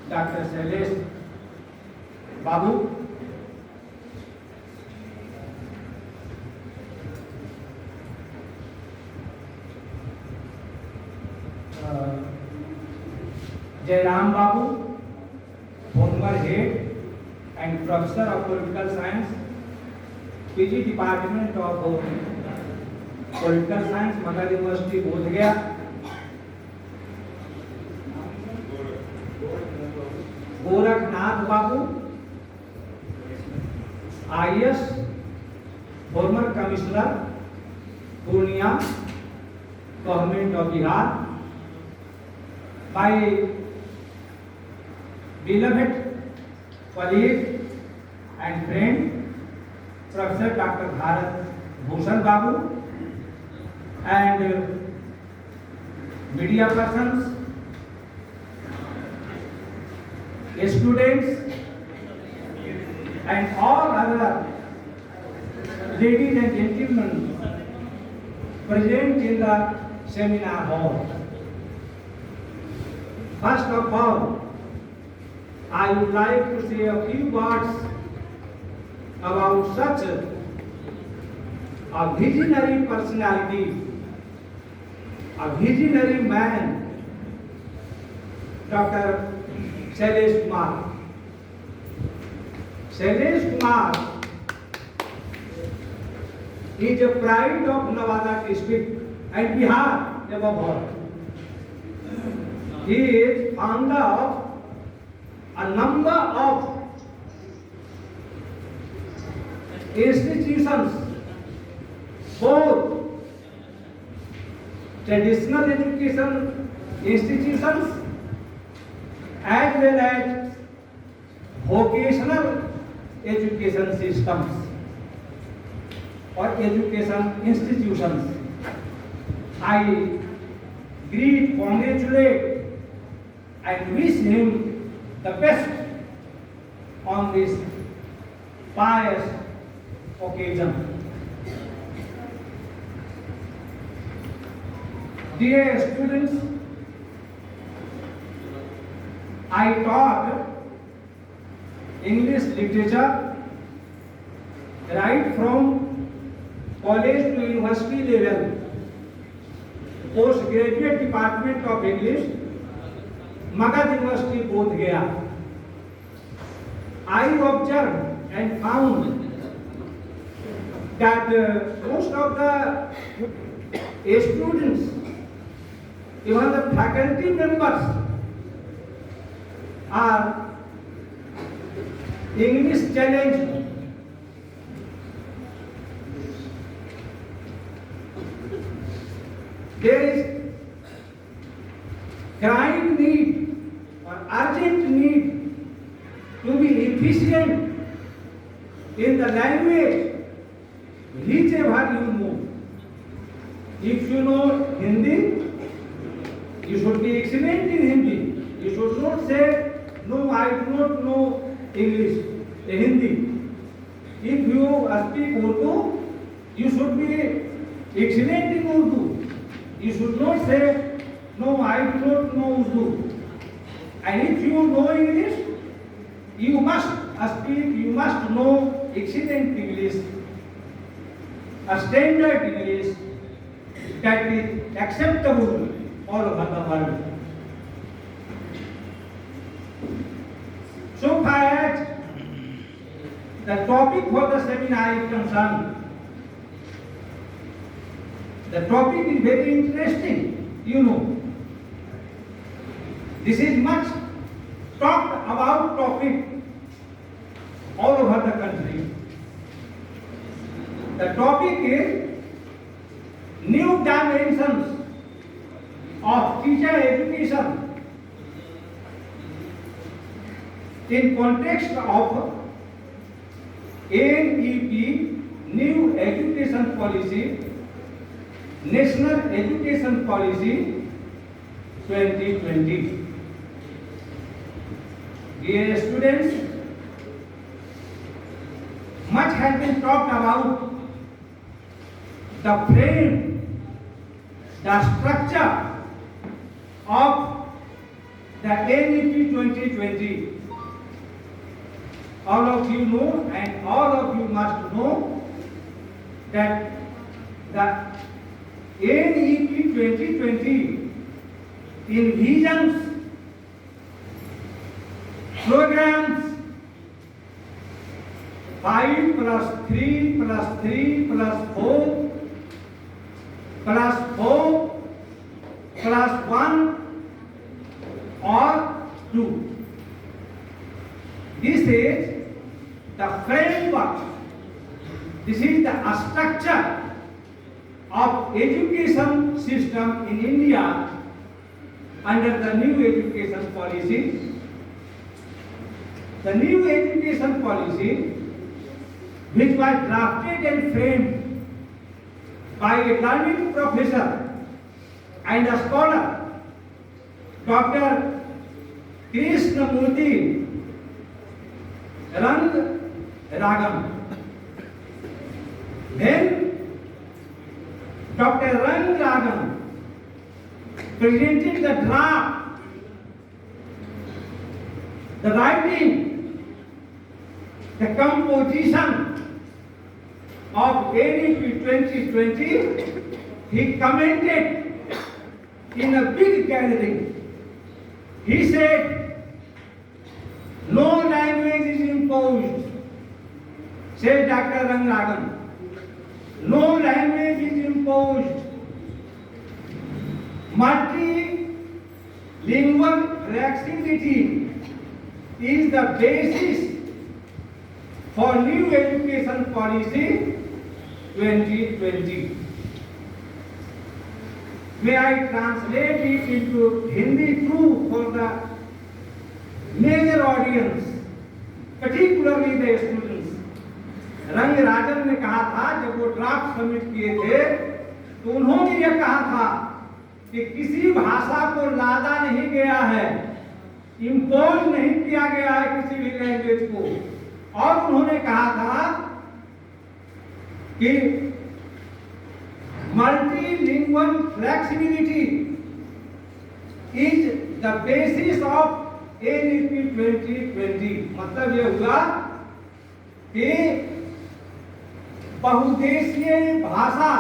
Dr. Shailesh Babu. Jairam Babu, former head and professor of political science, PG Department of Political Science, Magadha University, Bodh Gaya. Gorakhnath Babu, IAS, former commissioner, Purnia, government of Bihar. My beloved colleague and friend, Professor Dr. Bharat Bhushan Babu, and media persons, students, and all other ladies and gentlemen present in the seminar hall. First of all, I would like to say a few words about such a visionary personality, a visionary man, Dr. Shailesh Kumar. Shailesh Kumar is a pride of Nevada district and Bihar above all. He is founder of a number of institutions, both traditional education institutions as well as vocational education systems or education institutions. I greet, congratulate and wish him the best on this pious occasion. Dear students, I taught English literature right from college to university level, postgraduate department of English, Magadha University, Bodh Gaya. I observed and found that most of the students, even the faculty members, are English challenged. There is crying need or urgent need to be efficient in the language whichever you know. If you know Hindi, you should be excellent in Hindi. You should not say, no, I do not know English, Hindi. If you speak Urdu, you should be excellent in Urdu. You should not say, no, I do not know Urdu. And if you know English, you must speak, you must know excellent English, a standard English that is acceptable all over the world. So far as the topic for the seminar is concerned, the topic is very interesting, you know. This is much talked about topic all over the country. The topic is new dimensions of teacher education in context of NEP, New Education Policy, National Education Policy 2020. Dear students, much has been talked about the frame, the structure of the NEP 2020. All of you know and all of you must know that the NEP 2020 envisions programs 5 plus 3 plus 3 plus 4 plus 4 plus 1 or 2. This is the framework. This is the structure of education system in India under the new education policy. The new education policy, which was drafted and framed by a learned professor and a scholar, Dr. Krishnamurti Rangaragam. Then Dr. Rangaragam presented the draft, the writing, the composition of NEP 2020. He commented in a big gathering. He said, no language is imposed, said Dr. Rangaragam. No language is imposed. Multilingual flexibility is the basis for new education policy 2020. May I translate it into Hindi too for the major audience, particularly the students. Rangarajan ने कहा था, जब वो draft submit किए थे तो उन्होंने यह कहा था कि किसी भाषा को लादा नहीं गया है, इम्पोज नहीं किया गया है किसी भी लैंग्वेज को। और उन्होंने कहा था कि multilingual flexibility is the basis of NEP 2020। मतलब यह हुआ कि बहुदेशीय भाषा,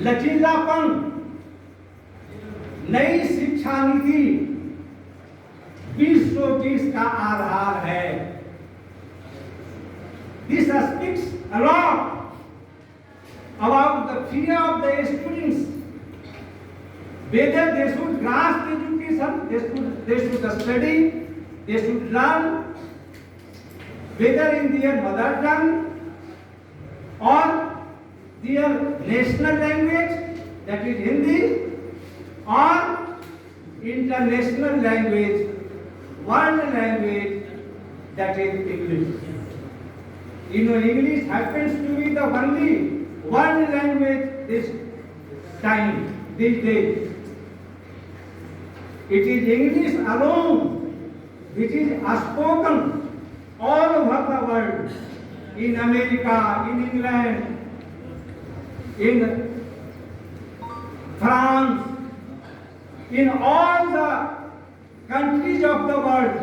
लचीलापन, नई शिक्षा नीति 2020 का आधार है। This speaks a lot about the fear of the students, whether they should grasp education, they should study, they should learn, whether in their mother tongue or their national language, that is Hindi, or international language, world language, that is English. You know, English happens to be the only world language this time, these days. It is English alone which is spoken all over the world, in America, in England, in France, in all the countries of the world,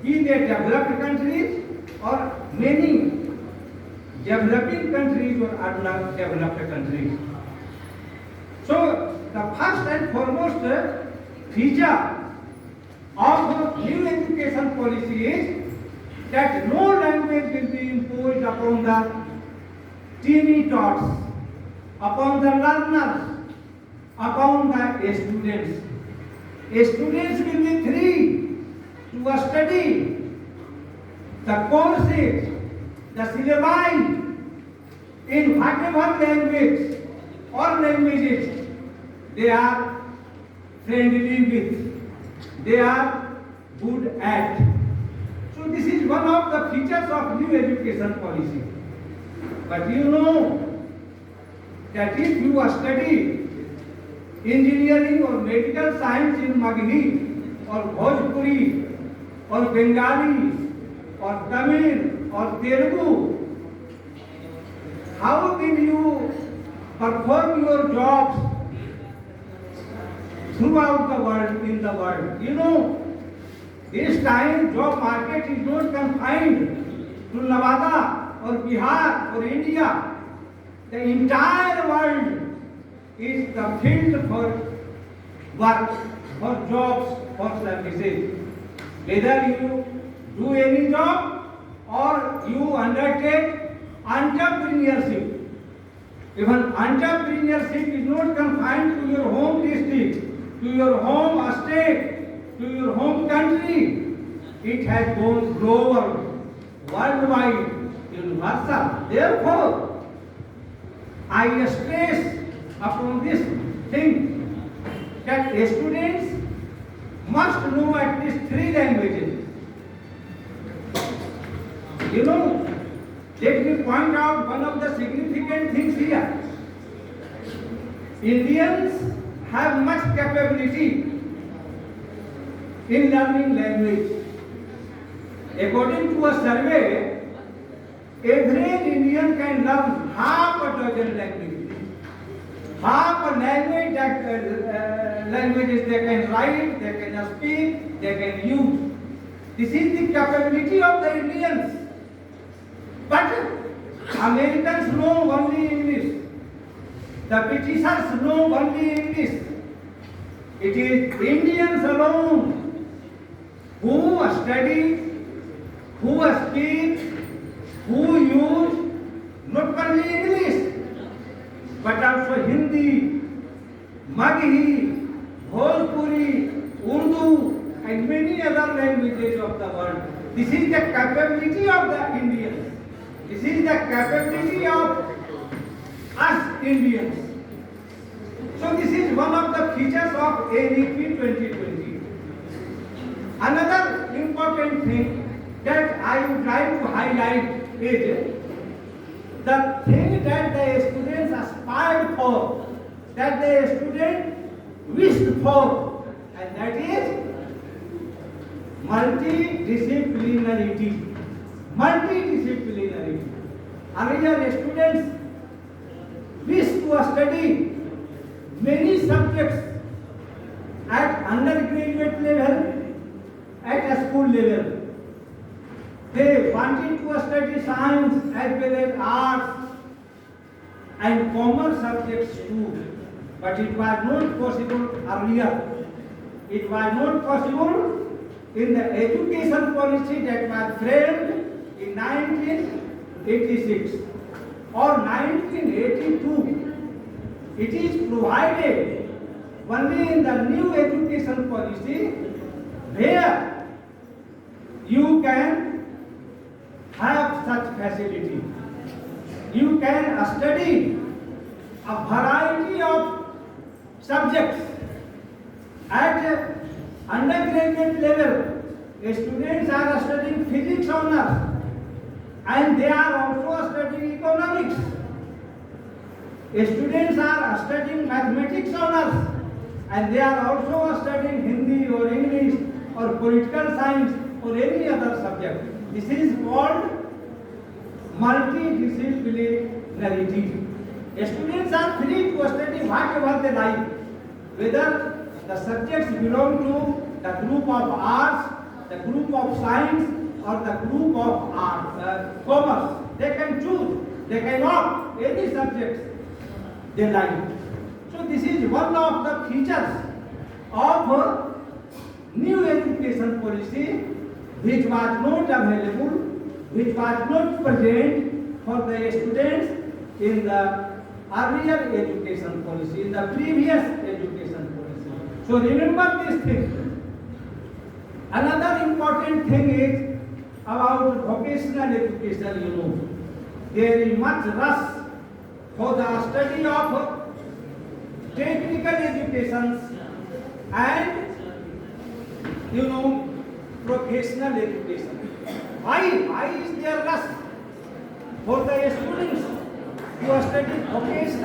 be they developed countries or many developing countries or undeveloped countries. So, the first and foremost feature of new education policy is that no language will be imposed upon the teeny tots, upon the learners, upon the students. Students will be free to study the courses, the syllabi in whatever language or languages they are friendly with, they are good at. So this is one of the features of new education policy. But you know that if you study engineering or medical science in Maghi or Bhojpuri or Bengali or Tamil or Telugu, how will you perform your jobs throughout the world, in the world. You know, this time job market is not confined to Nevada or Bihar or India. The entire world is the field for work, for jobs, for services. Whether you do any job or you undertake entrepreneurship. Even entrepreneurship is not confined to your home district, to your home state, to your home country. It has gone global, worldwide, universal. Therefore, I stress upon this thing that students must know at least 3 languages. You know, let me point out one of the significant things here. Indians have much capability in learning language. According to a survey, average Indian can learn half a dozen languages. Half a language languages they can write, they can speak, they can use. This is the capability of the Indians. But Americans know only English. The Britishers know only English. It is Indians alone who study, who speak, who use not only English, but also Hindi, Maghi, Bhojpuri, Urdu, and many other languages of the world. This is the capability of the Indians. This is the capability of us Indians. So this is one of the features of ADP 2020. Another important thing that I would like to highlight is the thing that the students aspired for, that the student wished for, and that is multidisciplinarity. Multidisciplinarity. Earlier students wish to study many subjects at undergraduate level, at a school level. They wanted to study science as well as arts and commerce subjects too. But it was not possible earlier. It was not possible in the education policy that was framed in 1986 or 1982. It is provided only in the new education policy where you can have such facility. You can study a variety of subjects at undergraduate level. Students are studying physics honors and they are also studying economics. Students are studying mathematics honors and they are also studying Hindi or English or political science or any other subject. This is called multidisciplinarity. Students are free to study whatever they like, whether the subjects belong to the group of arts, the group of science, or the group of commerce. They can choose, they can opt any subjects they like. So this is one of the features of new education policy which was not available, which was not present for the students in the earlier education policy, in the previous education policy. So remember this thing. Another important thing is about vocational education, you know. There is much rush for the study of technical education and, you know, professional education. Why is there rush for the students who are studying vocational